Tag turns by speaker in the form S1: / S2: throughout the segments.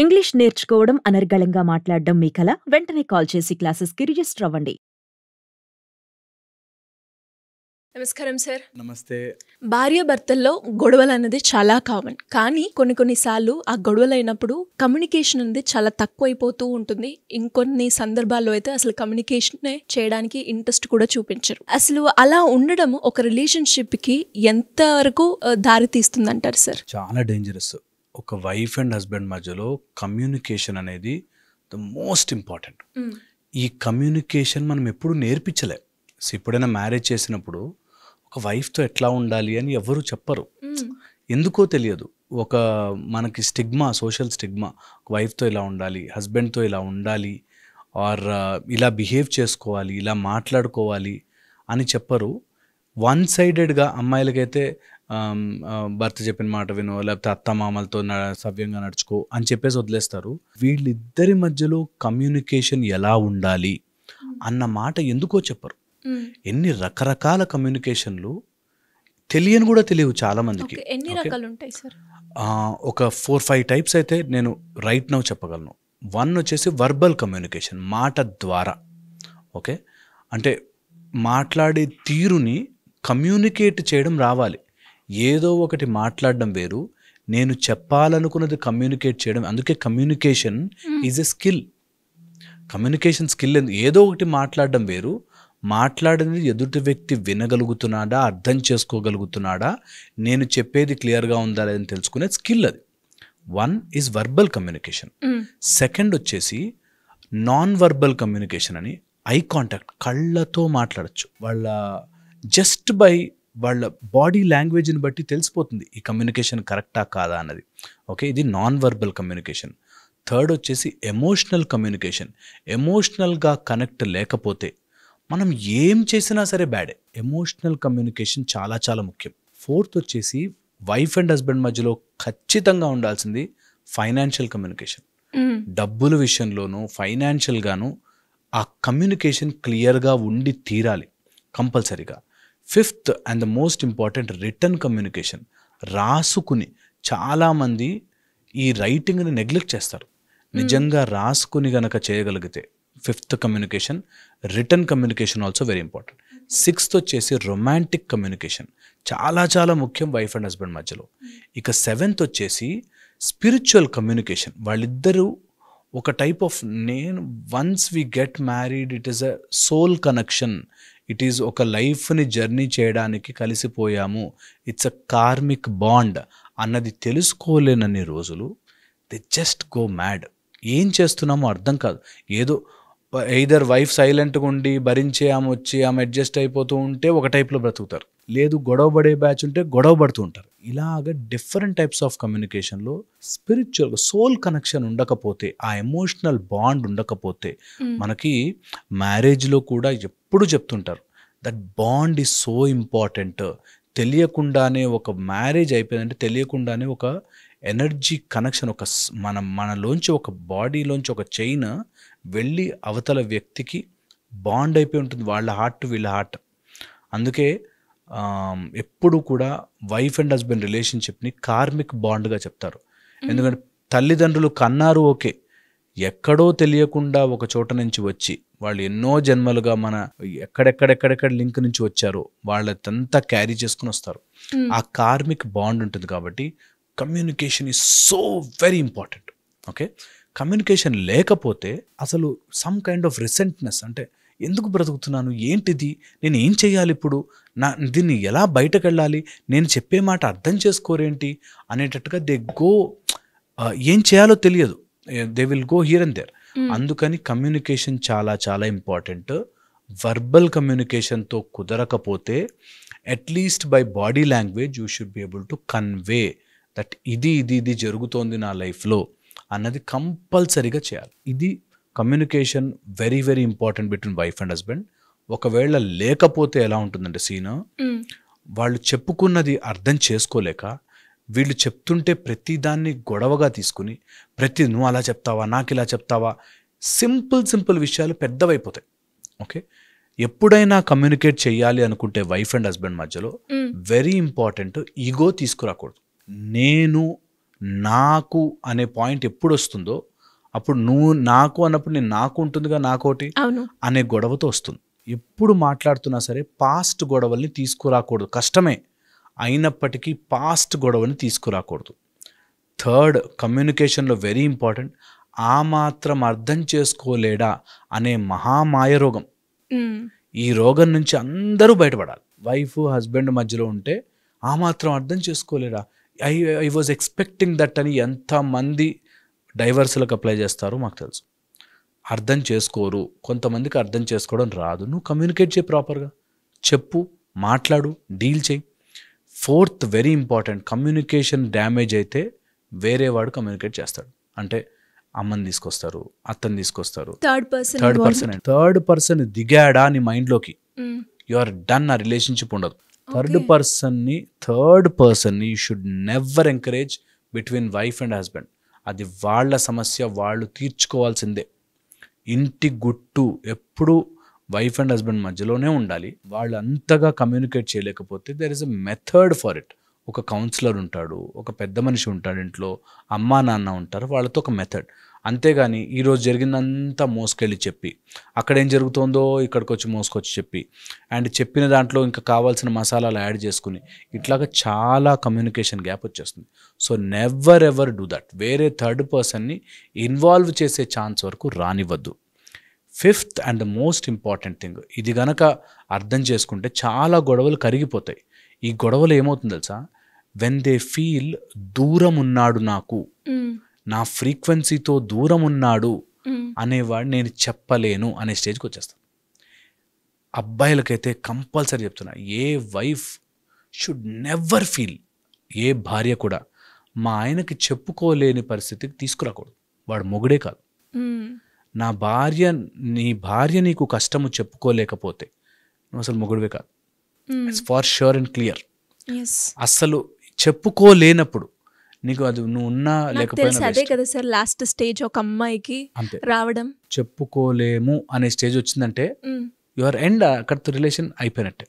S1: English నేర్చుకోవడం, అనర్గళంగా మాట్లాడడం మీ కల? వెంటనే కాల్ చేసి క్లాసెస్‌కి రిజిస్టర్ అవ్వండి.
S2: నమస్కారం సార్.
S3: నమస్తే.
S2: భార్యాభర్తల్లో గొడవలనేది చాలా కామన్. కానీ కొన్ని సార్లు ఆ గొడవలైనప్పుడు కమ్యూనికేషన్ అనేది చాలా తక్కువైపోతూ ఉంటుంది. ఇంకొన్ని సందర్భాల్లో అయితే అసలు కమ్యూనికేషనే చేయడానికి ఇంట్రెస్ట్ కూడా చూపించరు. అసలు అలా ఉండడం ఒక రిలేషన్‌షిప్‌కి ఎంతవరకు దారి తీస్తుందంటారు సార్?
S3: చాలా డేంజరస్. ఒక వైఫ్ అండ్ హస్బెండ్ మధ్యలో కమ్యూనికేషన్ అనేది ద మోస్ట్ ఇంపార్టెంట్. ఈ కమ్యూనికేషన్ మనం ఎప్పుడు నేర్పించలేం. ఎప్పుడైనా మ్యారేజ్ చేసినప్పుడు ఒక వైఫ్తో ఎట్లా ఉండాలి అని ఎవరు చెప్పరు. ఎందుకో తెలియదు. ఒక మనకి స్టిగ్మా, సోషల్ స్టిగ్మా, ఒక వైఫ్తో ఇలా ఉండాలి, హస్బెండ్తో ఇలా ఉండాలి, ఆర్ ఇలా బిహేవ్ చేసుకోవాలి, ఇలా మాట్లాడుకోవాలి అని చెప్పరు. వన్ సైడెడ్గా అమ్మాయిలకైతే భర్త చెప్పిన మాట విను, లేకపోతే అత్తమామలతో సవ్యంగా నడుచుకో అని చెప్పేసి వదిలేస్తారు. వీళ్ళిద్దరి మధ్యలో కమ్యూనికేషన్ ఎలా ఉండాలి అన్న మాట ఎందుకో చెప్పరు. ఎన్ని రకరకాల కమ్యూనికేషన్లు తెలియని కూడా తెలియవు చాలా మందికి.
S2: ఎన్ని రకాలు ఉంటాయి సార్?
S3: ఒక 4-5 టైప్స్ అయితే నేను రైట్ నౌ చెప్పగలను. 1 వచ్చేసి వర్బల్ కమ్యూనికేషన్, మాట ద్వారా. ఓకే, అంటే మాట్లాడే తీరుని కమ్యూనికేట్ చేయడం రావాలి. ఏదో ఒకటి మాట్లాడడం వేరు, నేను చెప్పాలనుకున్నది కమ్యూనికేట్ చేయడం. అందుకే communication is a skill. Communication skill. ఏదో ఒకటి మాట్లాడడం వేరు, మాట్లాడినది ఎదుటి వ్యక్తి వినగలుగుతున్నాడా, అర్థం చేసుకోగలుగుతున్నాడా, నేను చెప్పేది క్లియర్గా ఉందా లేదని తెలుసుకునే స్కిల్ అది. 1 ఈజ్ వర్బల్ కమ్యూనికేషన్. సెకండ్ వచ్చేసి నాన్ వర్బల్ కమ్యూనికేషన్ అని, ఐ కాంటాక్ట్, కళ్ళతో మాట్లాడచ్చు. వాళ్ళ జస్ట్ బై వాళ్ళ బాడీ లాంగ్వేజ్ని బట్టి తెలిసిపోతుంది ఈ కమ్యూనికేషన్ కరెక్టా కాదా అన్నది. ఓకే, ఇది నాన్ వర్బల్ కమ్యూనికేషన్. థర్డ్ వచ్చేసి ఎమోషనల్ కమ్యూనికేషన్. ఎమోషనల్గా కనెక్ట్ లేకపోతే మనం ఏం చేసినా సరే బ్యాడే. ఎమోషనల్ కమ్యూనికేషన్ చాలా చాలా ముఖ్యం. ఫోర్త్ వచ్చేసి వైఫ్ అండ్ హస్బెండ్ మధ్యలో ఖచ్చితంగా ఉండాల్సింది ఫైనాన్షియల్ కమ్యూనికేషన్. డబ్బుల విషయంలోనూ ఫైనాన్షియల్గాను ఆ కమ్యూనికేషన్ క్లియర్గా ఉండి తీరాలి కంపల్సరీగా. Fifth and the most important, return communication. రాసుకుని, చాలామంది ఈ రైటింగ్ని నెగ్లెక్ట్ చేస్తారు. నిజంగా రాసుకుని గనక చేయగలిగితే fifth communication. Return communication also very important. Sixth వచ్చేసి రొమాంటిక్ కమ్యూనికేషన్, చాలా చాలా ముఖ్యం వైఫ్ అండ్ హస్బెండ్ మధ్యలో. ఇక సెవెంత్ వచ్చేసి స్పిరిచువల్ కమ్యూనికేషన్. వాళ్ళిద్దరూ ఒక టైప్ ఆఫ్, నేను once we get married it is a soul connection. It is ఒక లైఫ్ని జర్నీ చేయడానికి కలిసిపోయాము, ఇట్స్ అ కార్మిక్ బాండ్ అన్నది తెలుసుకోలేనన్ని రోజులు దే జస్ట్ గో మ్యాడ్. ఏం చేస్తున్నామో అర్థం కాదు. ఏదో ఎయిదర్ వైఫ్ సైలెంట్గా ఉండి భరించే ఆమె వచ్చి ఆమె అడ్జస్ట్ అయిపోతూ ఉంటే ఒక టైప్లో బ్రతుకుతారు, లేదు గొడవ పడే బ్యాచ్ ఉంటే గొడవ పడుతూ ఉంటారు. ఇలాగ డిఫరెంట్ టైప్స్ ఆఫ్ కమ్యూనికేషన్లో స్పిరిచువల్గా సోల్ కనెక్షన్ ఉండకపోతే, ఆ ఎమోషనల్ బాండ్ ఉండకపోతే, మనకి మ్యారేజ్లో కూడా ఎప్పుడు చెప్తుంటారు that bond is so important. తెలియకుండానే ఒక మ్యారేజ్ అయిపోయిందంటే తెలియకుండానే ఒక ఎనర్జీ కనెక్షన్, ఒక మనలోంచి ఒక బాడీలోంచి ఒక చైన్ వెళ్ళి అవతల వ్యక్తికి బాండ్ అయిపోయి ఉంటుంది, వాళ్ళ హార్ట్ వీళ్ళ హార్ట్. అందుకే ఎప్పుడు కూడా వైఫ్ అండ్ హస్బెండ్ రిలేషన్షిప్ని కార్మిక్ బాండ్గా చెప్తారు. ఎందుకంటే తల్లిదండ్రులు కన్నారు ఓకే, ఎక్కడో తెలియకుండా ఒక చోట నుంచి వచ్చి వాళ్ళు ఎన్నో జన్మలుగా మన ఎక్కడెక్కడెక్కడెక్కడ లింక్ నుంచి వచ్చారో వాళ్ళంతా క్యారీ చేసుకుని వస్తారు. ఆ కార్మిక్ బాండ్ ఉంటుంది. కాబట్టి communication is so very important. Okay, communication లేకపోతే అసలు సమ్ కైండ్ ఆఫ్ రిసెంట్నెస్, అంటే ఎందుకు బ్రతుకుతున్నాను, ఏంటిది, నేను ఏం చేయాలి ఇప్పుడు, దీన్ని ఎలా బయటకు వెళ్ళాలి, నేను చెప్పే మాట అర్థం చేసుకోరేంటి అనేటట్టుగా దే గో, ఏం చేయాలో తెలియదు, they will go here and there. అందుకని కమ్యూనికేషన్ చాలా చాలా ఇంపార్టెంట్. వర్బల్ కమ్యూనికేషన్తో కుదరకపోతే at least by body language you should be able to convey that ఇది ఇది ఇది జరుగుతోంది నా లైఫ్లో అన్నది కంపల్సరీగా చేయాలి. ఇది communication very very important between wife and husband. ఒకవేళ లేకపోతే ఎలా ఉంటుందంటే సీన్, వాళ్ళు చెప్పుకున్నది అర్థం చేసుకోలేక వీళ్ళు చెప్తుంటే ప్రతిదాన్ని గొడవగా తీసుకుని, నువ్వు అలా చెప్తావా, నాకు ఇలా చెప్తావా, సింపుల్ విషయాలు పెద్దవైపోతాయి. ఓకే, ఎప్పుడైనా కమ్యూనికేట్ చేయాలి అనుకుంటే వైఫ్ అండ్ హస్బెండ్ మధ్యలో వెరీ ఇంపార్టెంట్, ఈగో తీసుకురాకూడదు. నేను నాకు అనే పాయింట్ ఎప్పుడు వస్తుందో అప్పుడు నువ్వు నాకు అన్నప్పుడు నేను నాకు ఉంటుందిగా నాకోటి
S2: అవును
S3: అనే గొడవతో వస్తుంది. ఎప్పుడు మాట్లాడుతున్నా సరే పాస్ట్ గొడవల్ని తీసుకురాకూడదు. కష్టమే అయినప్పటికీ పాస్ట్ గొడవని తీసుకురాకూడదు. థర్డ్, కమ్యూనికేషన్లో వెరీ ఇంపార్టెంట్, ఆ మాత్రం అర్థం చేసుకోలేడా అనే మహామాయ రోగం. ఈ రోగం నుంచి అందరూ బయటపడాలి. వైఫ్ హస్బెండ్ మధ్యలో ఉంటే ఆ మాత్రం అర్థం చేసుకోలేడా, ఐ వాజ్ ఎక్స్పెక్టింగ్ దట్ అని ఎంతమంది డైవర్స్లకు అప్లై చేస్తారో మాకు తెలుసు. అర్థం చేసుకోరు. కొంతమందికి అర్థం చేసుకోవడం రాదు. నువ్వు కమ్యూనికేట్ చేయి, ప్రాపర్గా చెప్పు, మాట్లాడు, డీల్ చేయి. Fourth very important, communication damage అయితే వేరే వాడు కమ్యూనికేట్ చేస్తాడు. అంటే అమ్మని తీసుకొస్తారు, అత్తని తీసుకొస్తారు, థర్డ్ పర్సన్ దిగాడా నీ మైండ్లోకి, యు ఆర్ డన్, ఆ రిలేషన్షిప్ ఉండదు. థర్డ్ పర్సన్ని you should never encourage between wife and husband. అది వాళ్ళ సమస్య, వాళ్ళు తీర్చుకోవాల్సిందే. ఇంటి గుట్టు ఎప్పుడు వైఫ్ అండ్ హస్బెండ్ మధ్యలోనే ఉండాలి. వాళ్ళు అంతగా కమ్యూనికేట్ చేయలేకపోతే there is a method for it. ఒక కౌన్సిలర్ ఉంటాడు, ఒక పెద్ద మనిషి ఉంటాడు, ఇంట్లో అమ్మా నాన్న ఉంటారు, వాళ్ళతో ఒక మెథడ్. అంతేగాని ఈరోజు జరిగిందంతా మోసుకెళ్ళి చెప్పి, అక్కడ ఏం జరుగుతుందో ఇక్కడికి వచ్చి మోసుకొచ్చి చెప్పి, అండ్ చెప్పిన దాంట్లో ఇంకా కావాల్సిన మసాలాలు యాడ్ చేసుకుని ఇట్లాగా చాలా కమ్యూనికేషన్ గ్యాప్ వచ్చేస్తుంది. So never ever do that. వేరే థర్డ్ పర్సన్ని ఇన్వాల్వ్ చేసే ఛాన్స్ వరకు రానివ్వద్దు. Fifth and most important thing, ఇది గనక అర్థం చేసుకుంటే చాలా గొడవలు కరిగిపోతాయి. ఈ గొడవలు ఏమవుతుంది తెలుసా, వెన్ దే ఫీల్ దూరం ఉన్నాడు, నాకు నా ఫ్రీక్వెన్సీతో దూరం ఉన్నాడు అనేవాడు నేను చెప్పలేను అనే స్టేజ్కి వచ్చేస్తాను. అబ్బాయిలకైతే కంపల్సరీ చెప్తున్నా, ఏ వైఫ్ షుడ్ నెవర్ ఫీల్, ఏ భార్య కూడా మా ఆయనకి చెప్పుకోలేని పరిస్థితికి తీసుకురాకూడదు. వాడు మొగుడే కాదు. నీ భార్య నీకు కష్టము చెప్పుకోలేకపోతే నువ్వు అసలు మొగుడివే కాదు. It's for sure and clear. అసలు చెప్పుకోలేనప్పుడు నీకు అది నువ్వు ఉన్నా లేకపోయినా
S2: అదే కదా సార్ లాస్ట్ స్టేజ్ ఒక అమ్మాయికి రావడం.
S3: చెప్పుకోలేము అనే స్టేజ్ వచ్చిందంటే యువర్ ఎండ్, అక్కడితో రిలేషన్ అయిపోయినట్టే.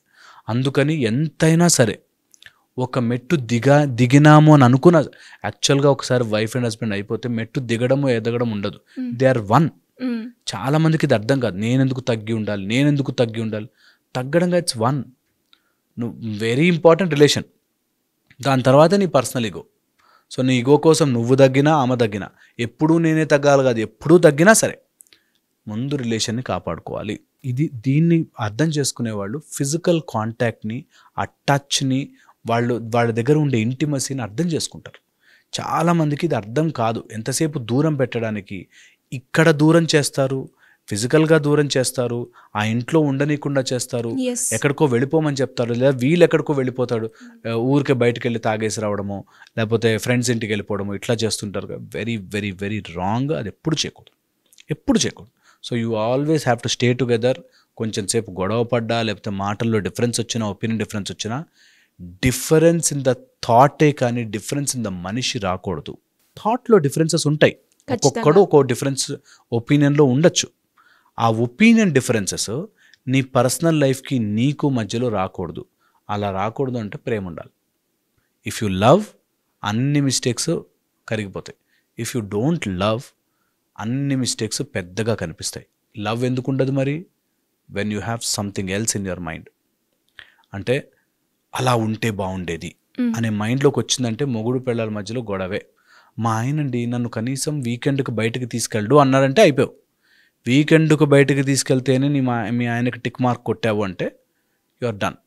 S3: అందుకని ఎంతైనా సరే ఒక మెట్టు దిగినాము అని అనుకున్న, యాక్చువల్గా ఒకసారి వైఫ్ అండ్ హస్బెండ్ అయిపోతే మెట్టు దిగడము ఎదగడం ఉండదు. They are one. చాలా మందికి ఇది అర్థం కాదు. నేనెందుకు తగ్గి ఉండాలి, తగ్గడంగా ఇట్స్ వన్. నువ్వు వెరీ ఇంపార్టెంట్ రిలేషన్. దాని తర్వాత నీ పర్సనల్ ఈగో. సో నీ ఈగో కోసం నువ్వు తగ్గినా ఆమె తగ్గినా, ఎప్పుడూ నేనే తగ్గాలి కాదు, ఎప్పుడూ తగ్గినా సరే ముందు రిలేషన్ని కాపాడుకోవాలి. దీన్ని అర్థం చేసుకునేవాళ్ళు ఫిజికల్ కాంటాక్ట్ని, ఆ టచ్ని, వాళ్ళ దగ్గర ఉండే ఇంటిమసీని అర్థం చేసుకుంటారు. చాలామందికి ఇది అర్థం కాదు. ఎంతసేపు దూరం పెట్టడానికి ఇక్కడ దూరం చేస్తారు, ఫిజికల్గా దూరం చేస్తారు, ఆ ఇంట్లో ఉండనీయకుండా చేస్తారు, ఎక్కడికో వెళ్ళిపోమని చెప్తారు, లేదా వీళ్ళు ఎక్కడికో వెళ్ళిపోతాడు, ఊరికే బయటకు వెళ్ళి తాగేసి రావడము, లేకపోతే ఫ్రెండ్స్ ఇంటికి వెళ్ళిపోవడము, ఇట్లా చేస్తుంటారు. Very very very wrong. అది ఎప్పుడు చేయకూడదు. So you always have to stay together. కొంచెం సేపు గొడవ పడ్డా, లేకపోతే మాటల్లో డిఫరెన్స్ వచ్చినా, ఒపీనియన్ డిఫరెన్స్ వచ్చినా, డిఫరెన్స్ ఇన్ ద థాటే కానీ డిఫరెన్స్ ఇన్ ద మనిషి రాకూడదు. థాట్లో డిఫరెన్సెస్ ఉంటాయి, ఒక్కొక్కడు ఒక్కో డిఫరెన్స్ ఒపీనియన్లో ఉండొచ్చు. ఆ ఒపీనియన్ డిఫరెన్సెస్ నీ పర్సనల్ లైఫ్కి నీకు మధ్యలో రాకూడదు. అలా రాకూడదు అంటే ప్రేమ ఉండాలి. ఇఫ్ యు లవ్, అన్ని మిస్టేక్స్ కరిగిపోతాయి. ఇఫ్ యు డోంట్ లవ్, అన్ని మిస్టేక్స్ పెద్దగా కనిపిస్తాయి. లవ్ ఎందుకు ఉండదు మరి? When you have something else in your mind. అంటే అలా ఉంటే బాగుండేది అనే మైండ్లోకి వచ్చిందంటే మొగుడు పిల్లల మధ్యలో గొడవే. మా ఆయనండి నన్ను కనీసం వీకెండ్కి బయటకు తీసుకెళ్ళు అన్నారంటే అయిపోయావు. వీకెండ్కు బయటకు తీసుకెళ్తేనే మీ ఆయనకి టిక్ మార్క్ కొట్టావు అంటే యు ఆర్ డన్.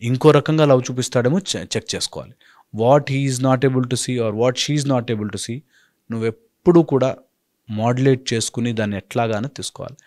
S3: ఇంకో రకంగా లవ్ చూపిస్తాడేమో చెక్ చేసుకోవాలి. What he is not able to see or what she is not able to see నువ్వెప్పుడు కూడా మోడ్యులేట్ చేసుకుని దాన్ని ఎట్లాగానో తీసుకోవాలి.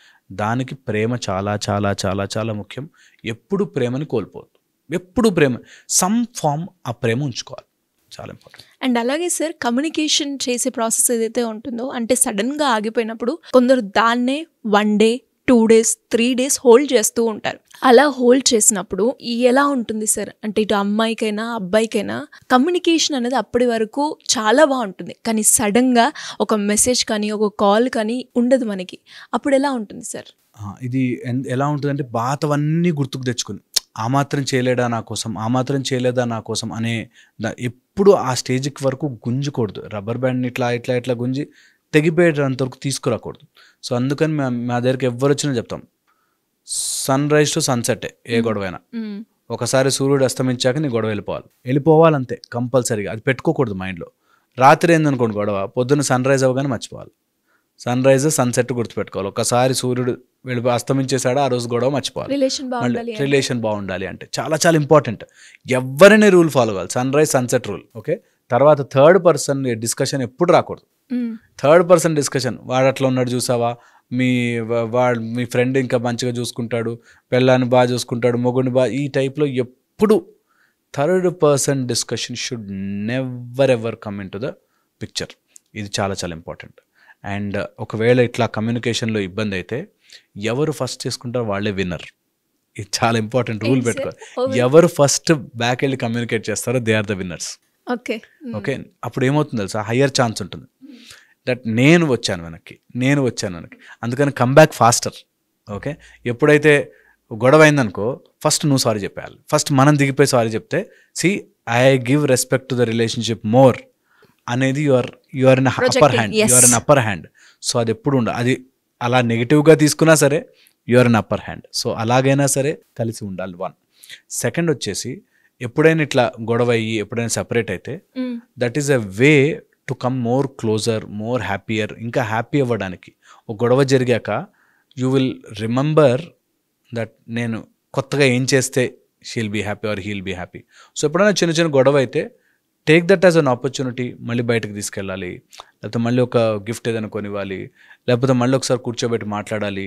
S3: దానికి ప్రేమ చాలా చాలా చాలా చాలా ముఖ్యం. ఎప్పుడు ప్రేమని కోల్పోవద్దు. ఎప్పుడు ప్రేమ సమ్ ఫామ్ ఆ ప్రేమ ఉంచుకోవాలి. చాలా ఇంపార్టెంట్.
S2: అండ్ అలాగే సార్ కమ్యూనికేషన్ చేసే ప్రాసెస్ ఏదైతే ఉంటుందో, అంటే సడన్గా ఆగిపోయినప్పుడు కొందరు దాన్నే 1 day 2 days 3 days హోల్డ్ చేస్తూ ఉంటారు. అలా హోల్డ్ చేసినప్పుడు ఎలా ఉంటుంది సార్? అంటే ఇటు అమ్మాయికైనా అబ్బాయికైనా కమ్యూనికేషన్ అనేది అప్పటి వరకు చాలా బాగుంటుంది, కానీ సడన్గా ఒక మెసేజ్ కానీ ఒక కాల్ కానీ ఉండదు మనకి. అప్పుడు ఎలా ఉంటుంది సార్?
S3: ఇది ఎలా ఉంటుందంటే పాతవన్నీ గుర్తుకు తెచ్చుకుని ఆ మాత్రం చేయలేదా నా కోసం, ఆ మాత్రం చేయలేదా నా కోసం అనే ఎప్పుడు ఆ స్టేజ్కి వరకు గుంజకూడదు. రబ్బర్ బ్యాండ్ని ఇట్లా ఇట్లా ఇట్లా గుంజి తెగిపోయేటంత వరకు తీసుకురాకూడదు. సో అందుకని మా దగ్గరికి ఎవరు వచ్చినా చెప్తాం, సన్ రైజ్ టు సన్సెట్ ఏ గొడవైనా, ఒకసారి సూర్యుడు అస్తమించాక నీ గొడవ వెళ్ళిపోవాలంతే కంపల్సరీగా. అది పెట్టుకోకూడదు మైండ్లో. రాత్రి ఏందనుకోండి గొడవ, పొద్దున్న సన్ రైజ్ అవ్వగానే మర్చిపోవాలి. సన్ రైజ్ సన్సెట్ గుర్తుపెట్టుకోవాలి. ఒకసారి సూర్యుడు అస్తమించేసాడు ఆ రోజు గొడవ మర్చిపోవాలి. రిలేషన్ బాగుండాలి అంటే చాలా చాలా ఇంపార్టెంట్. ఎవరైనా రూల్ ఫాలో కావాలి, sunrise sunset rule. Okay, తర్వాత థర్డ్ పర్సన్ డిస్కషన్ ఎప్పుడు రాకూడదు. థర్డ్ పర్సన్ డిస్కషన్, వాడు అట్లా ఉన్నాడు చూసావా, మీ ఫ్రెండ్ ఇంకా మంచిగా చూసుకుంటాడు, పిల్లాన్ని బాగా చూసుకుంటాడు, మొగుడిని బాగా, ఈ టైప్లో ఎప్పుడు third person discussion should never ever come in to the picture. ఇది చాలా చాలా ఇంపార్టెంట్. అండ్ ఒకవేళ ఇట్లా కమ్యూనికేషన్లో ఇబ్బంది అయితే ఎవరు ఫస్ట్ చేసుకుంటారో వాళ్ళే విన్నర్. ఇది చాలా ఇంపార్టెంట్ రూల్ పెట్టుకోవాలి. ఎవరు ఫస్ట్ బ్యాక్ వెళ్ళి కమ్యూనికేట్ చేస్తారో they are the winners. Okay, అప్పుడు ఏమవుతుంది తెలుసా, హయ్యర్ ఛాన్స్ ఉంటుంది దట్ నేను వచ్చాను వెనక్కి. అందుకని కమ్ బ్యాక్ ఫాస్టర్. ఓకే, ఎప్పుడైతే గొడవ అయిందనుకో ఫస్ట్ నువ్వు సారీ చెప్పేయాలి. ఫస్ట్ మనం దిగిపోయి సారీ చెప్తే, see I give respect to the relationship more అనేది your in upper hand. So అది ఎప్పుడు ఉండాలి. అది అలా నెగిటివ్గా తీసుకున్నా సరే your in upper hand. So అలాగైనా సరే కలిసి ఉండాలి. 1. సెకండ్ వచ్చేసి, ఎప్పుడైనా ఇట్లా గొడవ అయ్యి ఎప్పుడైనా సెపరేట్ అయితే that is a way to come more closer, more happier. ఇంకా హ్యాపీ అవ్వడానికి ఒక గొడవ జరిగాక యూ విల్ రిమెంబర్ దట్ నేను కొత్తగా ఏం చేస్తే she'll be happy or he'll be happy. So ఎప్పుడైనా చిన్న చిన్న గొడవ అయితే take that as an opportunity. మళ్ళీ బయటకు తీసుకెళ్ళాలి, లేకపోతే మళ్ళీ ఒక గిఫ్ట్ ఏదైనా కొనివ్వాలి, లేకపోతే మళ్ళీ ఒకసారి కూర్చోబెట్టి మాట్లాడాలి.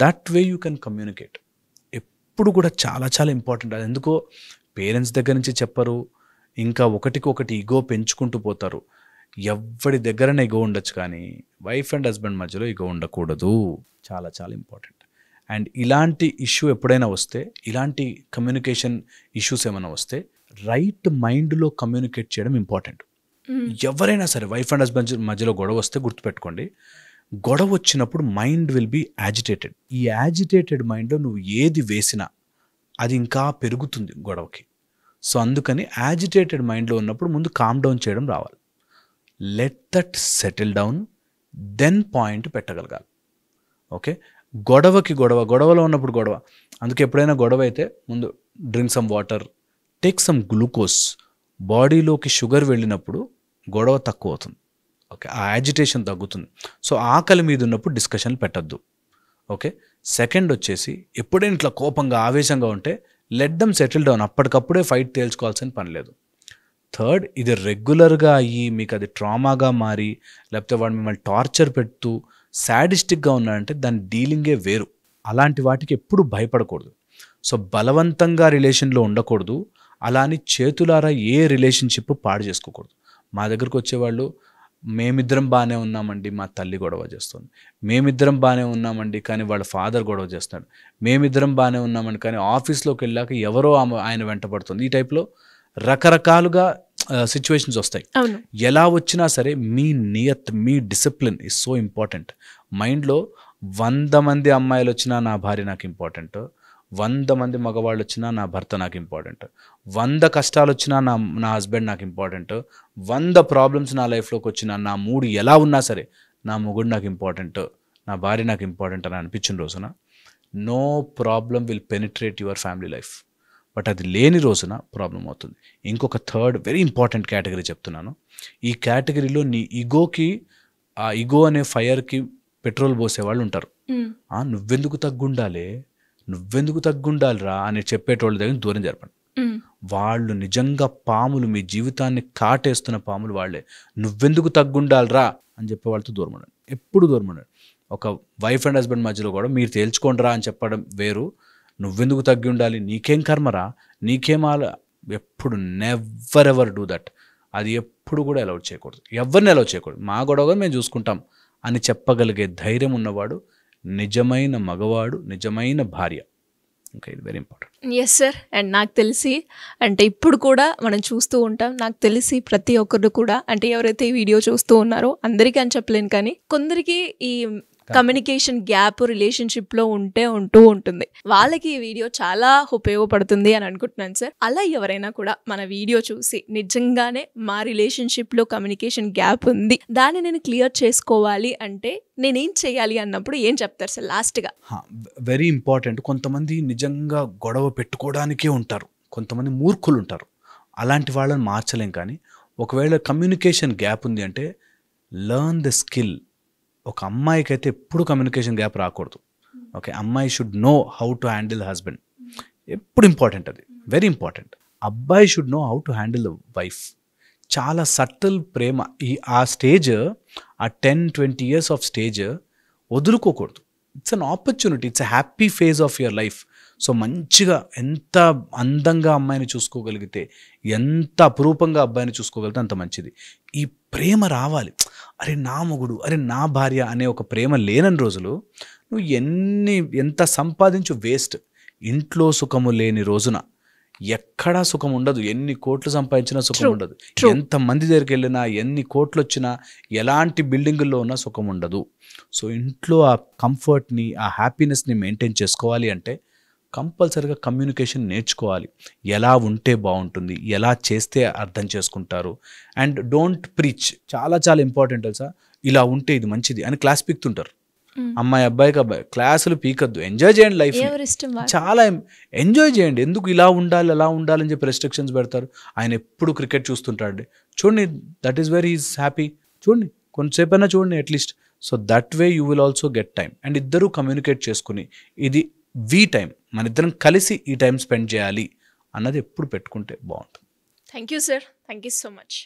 S3: That way you can communicate. ఎప్పుడు కూడా చాలా చాలా ఇంపార్టెంట్. అది ఎందుకో పేరెంట్స్ దగ్గర నుంచి చెప్పరు, ఇంకా ఒకటికి ఈగో పెంచుకుంటూ పోతారు. ఎవరి దగ్గరనే ఈగో ఉండొచ్చు, కానీ వైఫ్ అండ్ హస్బెండ్ మధ్యలో ఈగో ఉండకూడదు. చాలా చాలా ఇంపార్టెంట్. అండ్ ఇలాంటి ఇష్యూ ఎప్పుడైనా వస్తే, ఇలాంటి కమ్యూనికేషన్ ఇష్యూస్ ఏమైనా వస్తే రైట్ మైండ్లో కమ్యూనికేట్ చేయడం ఇంపార్టెంట్. ఎవరైనా సరే వైఫ్ అండ్ హస్బెండ్ మధ్యలో గొడవ వస్తే గుర్తుపెట్టుకోండి, గొడవ వచ్చినప్పుడు మైండ్ విల్ బీ యాజిటేటెడ్. ఈ యాజిటేటెడ్ మైండ్లో నువ్వు ఏది వేసినా అది ఇంకా పెరుగుతుంది గొడవకి. సో అందుకని యాజిటేటెడ్ మైండ్లో ఉన్నప్పుడు ముందు కామ్ డౌన్ చేయడం రావాలి. Let that settle down, then point పెట్టగలగాలి. ఓకే, గొడవలో ఉన్నప్పుడు గొడవ. అందుకే ఎప్పుడైనా గొడవ అయితే ముందు drink some water, take some glucose. బాడీలోకి షుగర్ వెళ్ళినప్పుడు గొడవ తక్కువ అవుతుంది. ఓకే, ఆ యాజిటేషన్ తగ్గుతుంది. సో ఆకలి మీద ఉన్నప్పుడు డిస్కషన్లు పెట్టద్దు. ఓకే, సెకండ్ వచ్చేసి, ఎప్పుడైనా ఇట్లా కోపంగా ఆవేశంగా ఉంటే లెట్ దమ్ సెటిల్ డౌన్. అప్పటికప్పుడే ఫైట్ తేల్చుకోవాల్సిన పని లేదు. థర్డ్, ఇది రెగ్యులర్గా అయ్యి మీకు అది ట్రామాగా మారి, లేకపోతే వాడు మిమ్మల్ని టార్చర్ పెడుతూ సాడిస్టిక్గా ఉన్నాడంటే దాని డీలింగే వేరు. అలాంటి వాటికి ఎప్పుడు భయపడకూడదు. సో బలవంతంగా రిలేషన్లో ఉండకూడదు. అలా అని చేతులారా ఏ రిలేషన్షిప్ పాడు చేసుకోకూడదు. మా దగ్గరకు వచ్చేవాళ్ళు, మేమిద్దరం బాగానే ఉన్నామండి, మా తల్లి గొడవ చేస్తుంది. మేమిద్దరం బాగానే ఉన్నామండి, కానీ వాళ్ళ ఫాదర్ గొడవ చేస్తున్నాడు. మేమిద్దరం బాగానే ఉన్నామండి, కానీ ఆఫీస్లోకి వెళ్ళాక ఎవరో ఆయన వెంటబడుతుంది. ఈ టైప్లో రకరకాలుగా సిచ్యువేషన్స్ వస్తాయి. ఎలా వచ్చినా సరే మీ నియత్, మీ డిసిప్లిన్ ఇస్ సో ఇంపార్టెంట్. మైండ్లో 100 మంది అమ్మాయిలు వచ్చినా నా భార్య నాకు ఇంపార్టెంట్, 100 మంది మగవాళ్ళు వచ్చినా నా భర్త నాకు ఇంపార్టెంట్, 100 కష్టాలు వచ్చినా నా హస్బెండ్ నాకు ఇంపార్టెంట్, 100 ప్రాబ్లమ్స్ నా లైఫ్లోకి వచ్చినా, నా మూడు ఎలా ఉన్నా సరే నా మొగుడు నాకు ఇంపార్టెంట్, నా భార్య నాకు ఇంపార్టెంట్ అని అనిపించిన రోజున no problem will penetrate your family life. But అది లేని రోజున ప్రాబ్లం అవుతుంది. ఇంకొక థర్డ్ వెరీ ఇంపార్టెంట్ కేటగిరీ చెప్తున్నాను. ఈ కేటగిరీలో నీ ఈగోకి, ఆ ఈగో అనే ఫైర్కి పెట్రోల్ పోసేవాళ్ళు ఉంటారు. నువ్వెందుకు తగ్గుండాలిరా అని చెప్పేటోళ్ళ దగ్గర దూరం జరపండి. వాళ్ళు నిజంగా పాములు, మీ జీవితాన్ని కాటేస్తున్న పాములు వాళ్ళే. నువ్వెందుకు తగ్గుండాలిరా అని చెప్పే వాళ్ళతో దూరం ఉండండి, ఎప్పుడు దూరం ఉండండి. ఒక వైఫ్ అండ్ హస్బెండ్ మధ్యలో కూడా మీరు తేల్చుకోండిరా అని చెప్పడం వేరు, నువ్వెందుకు తగ్గి ఉండాలి, నీకేం కర్మరా, నీకేమాల, ఎప్పుడు నెవర్ ఎవర్ డూ దట్. అది ఎప్పుడు కూడా అలౌడ్ చేయకూడదు, ఎవరిని అలౌడ్ చేయకూడదు. మా గొడవగా మేము చూసుకుంటాం అని చెప్పగలిగే ధైర్యం ఉన్నవాడు నిజమైన మగవాడు, నిజమైన భార్య. ఓకే, ఇది very important.
S2: Yes sir. And నాకు తెలిసి, అంటే ఇప్పుడు కూడా మనం చూస్తూ ఉంటాం, నాకు తెలిసి ప్రతి ఒక్కరు కూడా, అంటే ఎవరైతే ఈ వీడియో చూస్తూ ఉన్నారో అందరికీ అని చెప్పలేను, కానీ కొందరికి ఈ కమ్యూనికేషన్ గ్యాప్ రిలేషన్షిప్లో ఉంటూ ఉంటుంది. వాళ్ళకి ఈ వీడియో చాలా ఉపయోగపడుతుంది అని అనుకుంటున్నాను సార్. అలా ఎవరైనా కూడా మన వీడియో చూసి నిజంగానే మా రిలేషన్షిప్లో కమ్యూనికేషన్ గ్యాప్ ఉంది, దాన్ని నేను క్లియర్ చేసుకోవాలి అంటే నేనేం చేయాలి అన్నప్పుడు ఏం చెప్తారు సార్ లాస్ట్గా?
S3: Very important. కొంతమంది నిజంగా గొడవ పెట్టుకోవడానికే ఉంటారు, కొంతమంది మూర్ఖులు ఉంటారు. అలాంటి వాళ్ళని మార్చలేం. కానీ ఒకవేళ కమ్యూనికేషన్ గ్యాప్ ఉంది అంటే లెర్న్ ద స్కిల్. ఒక అమ్మాయికి అయితే ఎప్పుడు కమ్యూనికేషన్ గ్యాప్ రాకూడదు. ఓకే, అమ్మాయి should know how to handle husband. ఎప్పుడు ఇంపార్టెంట్, అది వెరీ ఇంపార్టెంట్. అబ్బాయి should know how to handle the wife. చాలా సటిల్ ప్రేమ. ఆ స్టేజ్, ఆ 10-20 years ఆఫ్ స్టేజ్ వదులుకోకూడదు. It's an opportunity, it's a happy phase of your life. So మంచిగా ఎంత అందంగా అమ్మాయిని చూసుకోగలిగితే, ఎంత అపురూపంగా అబ్బాయిని చూసుకోగలిగితే అంత మంచిది. ఈ ప్రేమ రావాలి. అరే నా మొగుడు, అరే నా భార్య అనే ఒక ప్రేమ లేనని రోజులు నువ్వు ఎంత సంపాదించు వేస్ట్. ఇంట్లో సుఖము లేని రోజున ఎక్కడా సుఖం ఉండదు. ఎన్ని కోట్లు సంపాదించినా సుఖం ఉండదు. ఎంతమంది దగ్గరికి వెళ్ళినా, ఎన్ని కోట్లు వచ్చినా, ఎలాంటి బిల్డింగుల్లో ఉన్నా సుఖం ఉండదు. సో ఇంట్లో ఆ కంఫర్ట్ని, ఆ హ్యాపీనెస్ని మెయింటైన్ చేసుకోవాలి అంటే కంపల్సరీగా కమ్యూనికేషన్ నేర్చుకోవాలి. ఎలా ఉంటే బాగుంటుంది, ఎలా చేస్తే అర్థం చేసుకుంటారు. And don't preach. చాలా చాలా ఇంపార్టెంట్ తెలుసా. ఇలా ఉంటే ఇది మంచిది అని క్లాస్ పీకుతుంటారు. అమ్మాయి అబ్బాయికి అబ్బాయి క్లాసులు పీకద్దు. ఎంజాయ్ చేయండి లైఫ్, చాలా ఎంజాయ్ చేయండి. ఎందుకు ఇలా ఉండాలి అలా ఉండాలని చెప్పి రెస్ట్రిక్షన్స్ పెడతారు. ఆయన ఎప్పుడు క్రికెట్ చూస్తుంటాడు, చూడండి, that is very is happy. చూడండి, కొంతసేపు అయినా చూడండి at least. So that way you will also get time. And ఇద్దరూ కమ్యూనికేట్ చేసుకుని ఇది వీ టైం, మన ఇద్దరం కలిసి ఈ టైం స్పెండ్ చేయాలి అన్నది ఎప్పుడు పెట్టుకుంటే బాగుంటుంది.
S2: Thank you sir, thank you so much.